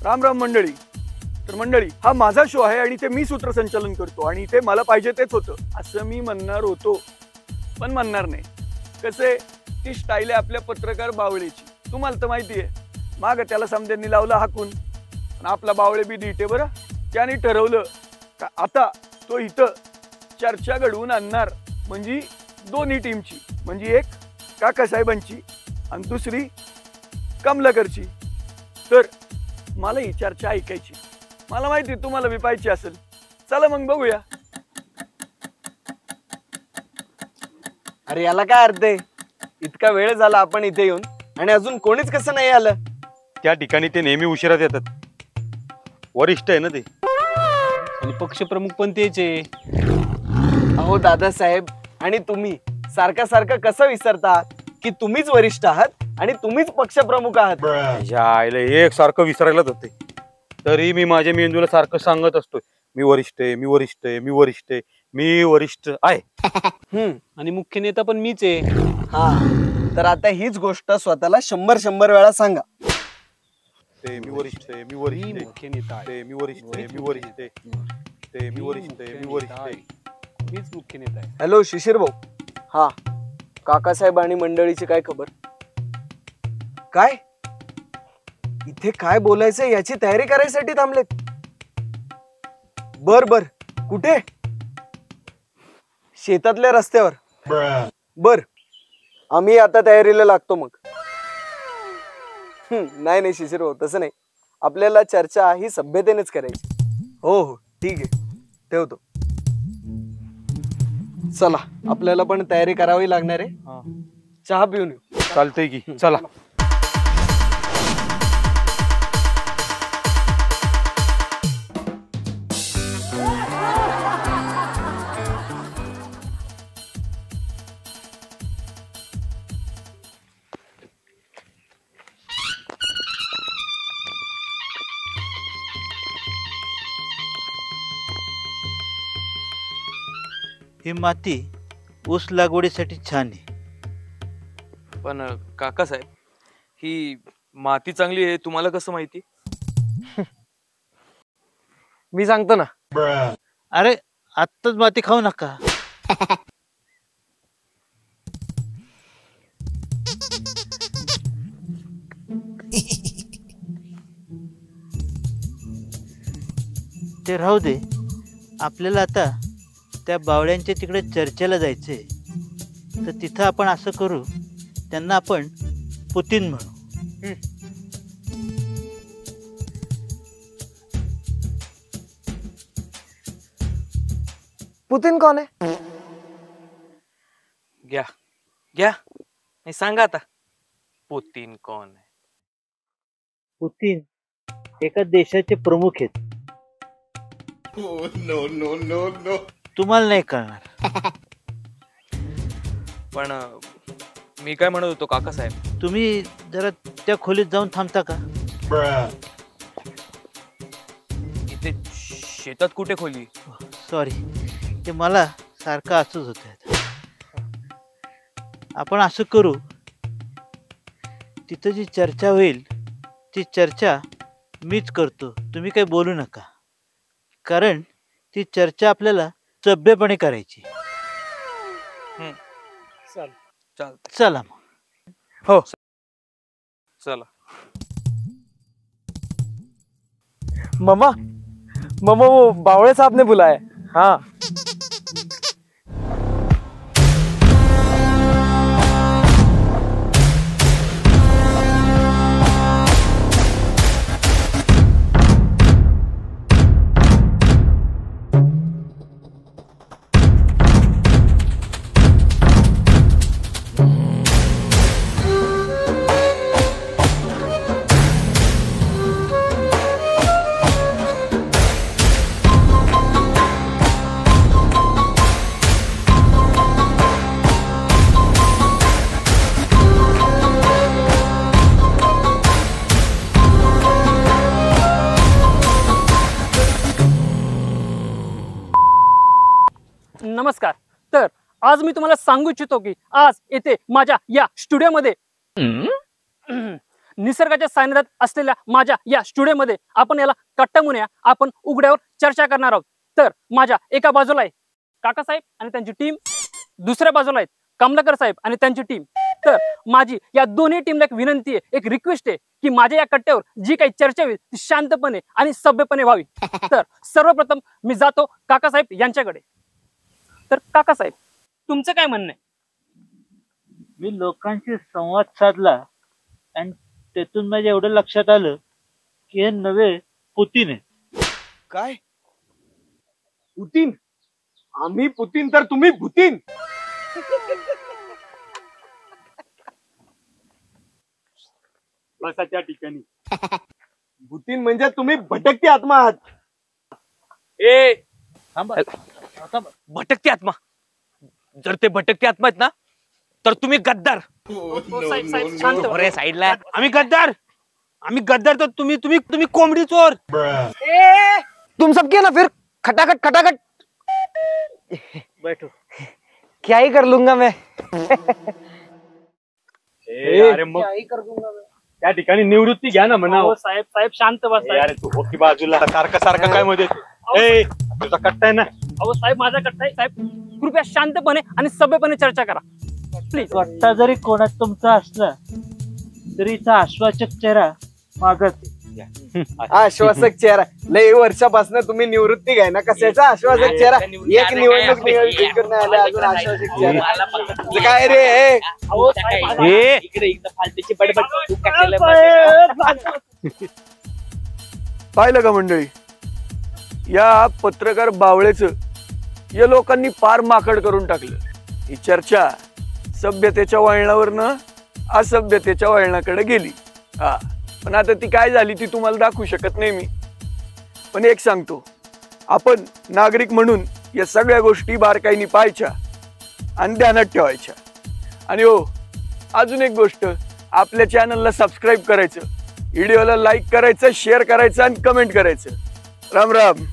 राम राम मंडळी. तर मंडळी, हा माझा शो आहे आणि ते मी सूत्रसंचालन करतो आणि इथे मला पाहिजे तेच होतं असं मी म्हणणार होतो, पण म्हणणार नाही. कसे ती स्टाईल आहे आपल्या पत्रकार बावळेची. तुम्हाला तर माहिती आहे, माग त्याला समद्यांनी लावला हाकून, पण आपला बावळे बी धीटे बरं. त्याने ठरवलं का आता तो इथं चर्चा घडवून आणणार, म्हणजे दोन्ही टीमची, म्हणजे एक काकासाहेबांची आणि दुसरी कमलाकरची. तर मला ही चर्चा ऐकायची. मला माहिती तुम्हाला बी पाहिजे असेल. चला मग बघूया. अरे याला काय अर्थ आहे? इतका वेळ झाला आपण इथे येऊन आणि अजून कोणीच कसं नाही आलं. त्या ठिकाणी ते नेहमी उशिरात येतात. वरिष्ठ आहे ना ते, आणि पक्षप्रमुख पण तेच आहे. अहो दादासाहेब, आणि तुम्ही सारखा सारखा कसं विसरता की तुम्हीच वरिष्ठ आहात आणि तुम्हीच पक्षप्रमुख आहात. आईला एक सारखं विसरायलाच होते. तरी मी माझ्या मेंदूला सारखं सांगत असतोय, मी वरिष्ठ आहे, मी वरिष्ठ आहे, मी वरिष्ठ आहे, मी वरिष्ठ आहे. आणि मुख्य नेता पण मीच आहे. हा, तर आता हीच गोष्ट स्वतःला 100 वेळा सांगा. ते मी वरिष्ठ आहे, मी वरिष्ठ आहे, मुख्य नेता आहे. ते मी वरिष्ठ आहे, मी वरिष्ठ आहे, ते मी वरिष्ठ आहे, मी वरिष्ठ आहे. मीच मुख्य नेता आहे. हॅलो शिशिर भाऊ. हा, काकासाहेब आणि मंडळीची काय खबर? काय इथे काय बोलायचं याची तयारी करायसाठी थांबलेत? बर बर, कुठे? शेतातल्या रस्त्यावर. बर, आम्ही आता तयारीला लागतो मग. नाही नाही शिशिर भाऊ, तसं नाही. आपल्याला चर्चा ही सभ्यतेनेच करायची. हो हो ठीक आहे, ठेवतो. चला, आपल्याला पण तयारी करावी लागणार आहे. चहा पिऊन येऊ. चालतंय की, चला. ही माती ऊस लागवडीसाठी छान आहे. पण काकासाहेब, ही माती चांगली आहे तुम्हाला कसं माहिती? मी सांगतो ना. अरे आत्ताच माती खाऊ नका. ते राहू दे. आपल्याला आता त्या बावळ्यांच्या तिकडे चर्चेला जायचंय. तर तिथं आपण असं करू, त्यांना आपण पुतीन म्हणू. पुतीन कोण आहे? घ्या घ्या, नाही सांगा आता, पुतीन कोण आहे? पुतीन एका देशाचे प्रमुख आहेत. तुम्हाला नाही कळणार. पण मी काय म्हणत होतो काकासाहेब, तुम्ही जरा त्या खोलीत जाऊन थांबता का? इथे शेतात कुठे खोली? सॉरी, ते मला सारखं असंच होत. आपण असं करू, तिथं जी चर्चा होईल ती चर्चा मीच करतो. तुम्ही काही बोलू नका, कारण ती चर्चा आपल्याला सभ्यपणे करायची. चला मग. हो चला. ममा ममा, वो बावळे साहब ने बुलाया. हाँ. नमस्कार. तर आज मी तुम्हाला सांगू इच्छितो की आज येथे माझ्या या स्टुडिओमध्ये निसर्गाच्या सानिध्यात असलेल्या माझ्या या स्टुडिओमध्ये आपण याला कट्टा म्हणूया. आपण उघड्यावर चर्चा करणार आहोत. तर माझ्या एका बाजूला आहे काकासाहेब आणि त्यांची टीम, दुसऱ्या बाजूला आहेत कमलाकर साहेब आणि त्यांची टीम. तर माझी या दोन्ही टीमला एक विनंती आहे, एक रिक्वेस्ट आहे की माझ्या या कट्ट्यावर जी काही चर्चा होईल ती शांतपणे आणि सभ्यपणे व्हावी. तर सर्वप्रथम मी जातो काकासाहेब यांच्याकडे. तर काकासाहेब, तुमचं काय म्हणणं आहे? मी लोकांशी संवाद साधला आणि त्यातून माझ्या एवढं लक्षात आलं की हे नवे पुतीन आहे. काय पुतीन? आम्ही पुतीन तर तुम्ही भुतीन. बसा त्या ठिकाणी. भुतीन म्हणजे तुम्ही भटकती आत्मा आहात. ए थांबा. भटकती आत्मा, जर ते भटकती आत्मा आहेत ना तर तुम्ही गद्दार. साहेब साहेब शांत व्हा. अरे साईडला आम्ही गद्दार तर तुम्ही कोंबडी चोर. तुम सबके ना फिर खटाखट खटाखट. बैठो. क्या ही कर लूंगा मैं. अरे मग त्या ठिकाणी निवृत्ती घ्या ना म्हणा. हो, साहेब साहेब शांत बसा. अरे तू हो की बाजूला, सारखं काय मध्ये. ए तुझा कट्टा आहे ना. अहो साहेब, माझा कट्टा आहे. साहेब कृपया शांतपणे आणि सभ्यपणे चर्चा करा प्लीज. कट्टा जरी कोणात तुमचा असला तरी इथं आश्वासक चेहरा माझाच आहे. आश्वासक चेहरा. लय वर्षापासून तुम्ही निवृत्ती घ्याय ना, कशाचा आश्वासक चेहरा. एक निवडणूक निवडून आले अजून आश्वासक चेहरा. तुझं काय रे? अहो साहेब, पाहिलं का मंडळी, या पत्रकार बावळेचं या लोकांनी पार माकड करून टाकलं. ही चर्चा सभ्यतेच्या वळणावरनं असभ्यतेच्या वळणाकडे गेली. हा, पण आता ती काय झाली ती तुम्हाला दाखवू शकत नाही मी. पण एक सांगतो, आपण नागरिक म्हणून या सगळ्या गोष्टी बारकाईने पाहायच्या आणि ध्यानात ठेवायच्या. आणि हो, अजून एक गोष्ट, आपल्या चॅनलला सबस्क्राईब करायचं, व्हिडिओला लाईक करायचं, शेअर करायचं आणि कमेंट करायचं. राम राम.